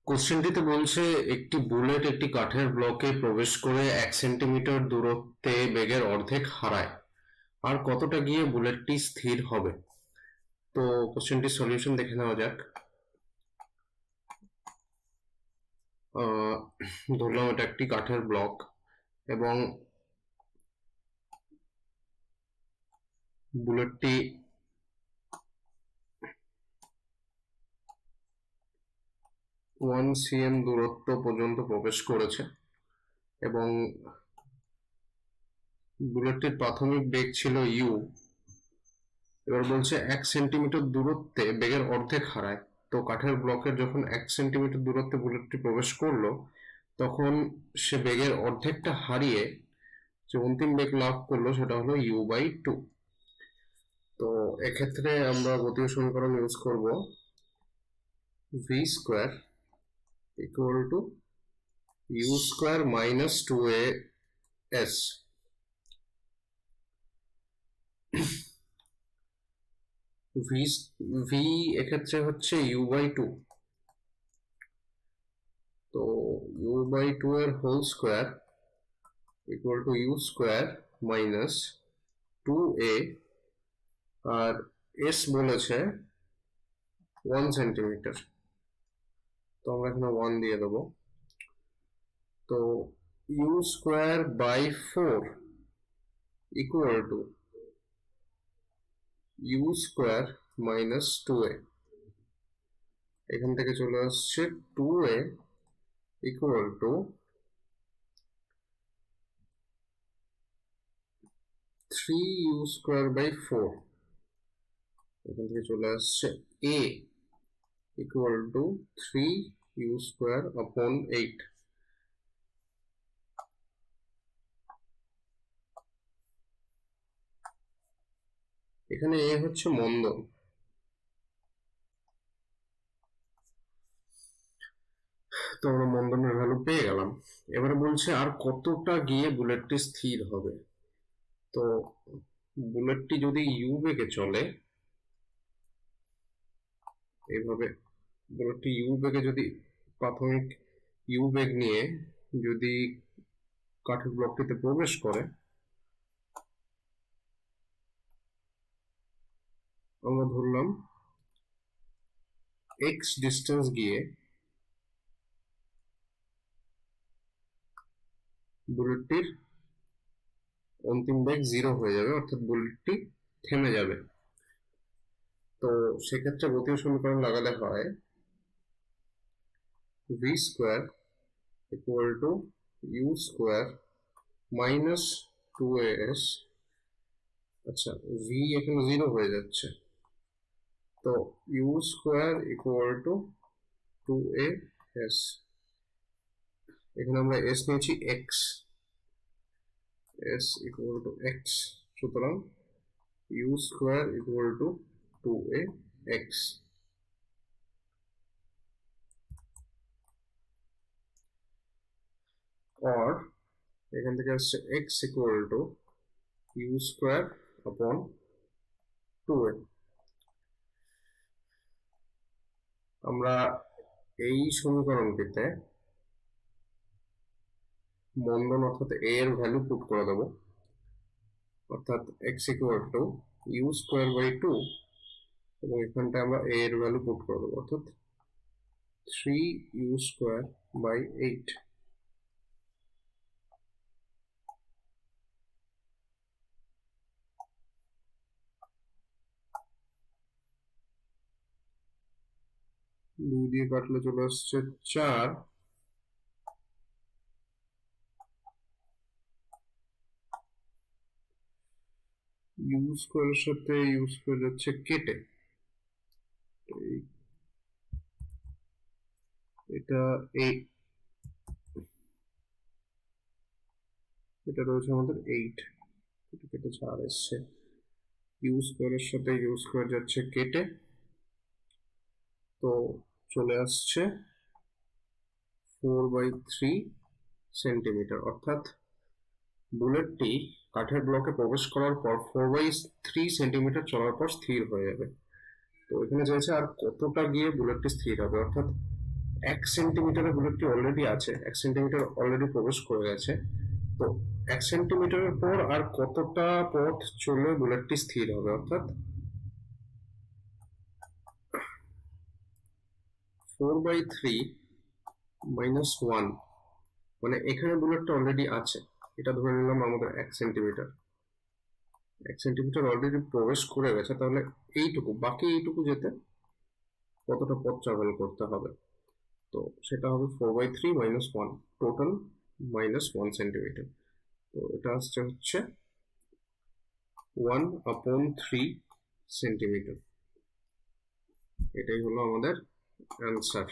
কোশ্চেনটিতে বলছে একটি বুলেট একটি কাঠের ব্লকে প্রবেশ করে 1 সেন্টিমিটার দূরত্বে বেগের অর্ধেক হারায়, আর কতটা গিয়ে বুলেটটি স্থির হবে। তো কোশ্চেনটির সলিউশন দেখে নেওয়া যাক। ধরলাম এটা একটি কাঠের ব্লক এবং বুলেটটি ওয়ান সিএম দূরত্ব পর্যন্ত প্রবেশ করেছে এবং বুলেটটির প্রাথমিক বেগ ছিল ইউ। এবার বলছে 1 সেন্টিমিটার দূরত্বে বেগের অর্ধেক হারায়। তো কাঠের ব্লকের যখন 1 সেন্টিমিটার দূরত্বে বুলেটটি প্রবেশ করলো, তখন সে বেগের অর্ধেকটা হারিয়ে যে অন্তিম বেগ লাভ করলো সেটা হলো u/2। তো এক্ষেত্রে আমরা গতীয় সমীকরণ ইউজ করব v² equal to u² minus 2as। v এক্ষেত্রে হচ্ছে u/2, তো u/2 এর whole square equal to u² minus 2a, আর s বলেছে 1 সেন্টিমিটার, তো আমরা এখানে 1 দিয়ে দেবো। তো u²/4 equal to u² minus 2a, এখান থেকে চলে আসছে 2a ইকুয়াল টু 3u²/4, এখান থেকে চলে আসছে a ইকুয়াল টু 3u²/8। এখানে এ হচ্ছে মন্দন। তো আমরা মন্দনের ভ্যালু পেয়ে গেলাম। এবারে বলছে আর কতটা গিয়ে বুলেটটি স্থির হবে। তো বুলেটটি যদি ইউ বেগে চলে, এইভাবে বুলেটটি ইউ বেগে যদি প্রাথমিক ইউ বেগ নিয়ে যদি কাঠের ব্লকটিতে প্রবেশ করে, আমরা ধরলাম এক্স ডিস্টেন্স গিয়ে বুলেটটির অন্তিম বেগ 0 হয়ে যাবে, অর্থাৎ বুলেটটি থেমে যাবে। তো সেক্ষেত্রে গতীয় সমীকরণ লাগালে হয় v² equal to u² minus 2as। আচ্ছা, v এখানে 0 হয়ে যাচ্ছে, তো u² ইকুয়াল টু 2as। এখানে আমরা s নিয়েছি x, s equal to x, সুতরাং u² ইকুয়াল টু 2ax। और এখান থেকে আসছে x ইকুয়াল টু u² আপন 2a। আমরা এই সমীকরণটিতে মন্দন অর্থাৎ a এর ভ্যালু পুট করে দেব, অর্থাৎ x ইকুয়াল টু u²/2, এবং এখানটায় আমরা a এর ভ্যালু পুট করে দেবো, অর্থাৎ 3u²/8। দুই দিয়ে কাটলে চলে আসছে 4, u² এর সাথে u² যাচ্ছে কেটে, এটা এটা রয়েছে আমাদের 8, কেটে 4 এসছে। u² এর সাথে u² যাচ্ছে কেটে, তো চলে আসছে 4/3 সেন্টিমিটার, অর্থাৎ বুলেটটি কাঠের ব্লকে প্রবেশ করার পর 4/3 সেন্টিমিটার চলার পর স্থির হয়ে যাবে। তো এখানে চাইছে আর কতটা গিয়ে বুলেটটি স্থির হবে, অর্থাৎ 1 সেন্টিমিটারের বুলেটটি অলরেডি আছে, 1 সেন্টিমিটার অলরেডি প্রবেশ করে গেছে। তো 1 সেন্টিমিটারের পর আর কতটা পথ চলে বুলেটটি স্থির হবে, অর্থাৎ 4/3 -1, মানে এখানে বুলেটটা অলরেডি আছে, এটা ধরে নিলাম আমাদের 1 সেন্টিমিটার। 1 সেন্টিমিটার অলরেডি প্রবেশ করে গেছে, তাহলে বাকি এইটুকু যেতে কতটা পথ ট্রাভেল করতে হবে? তো সেটা হবে 4/3 -1, টোটাল -1 সেন্টিমিটার। তো এটা আসছে হচ্ছে 1/3 সেন্টিমিটার। এটাই হলো আমাদের অ্যান্সার।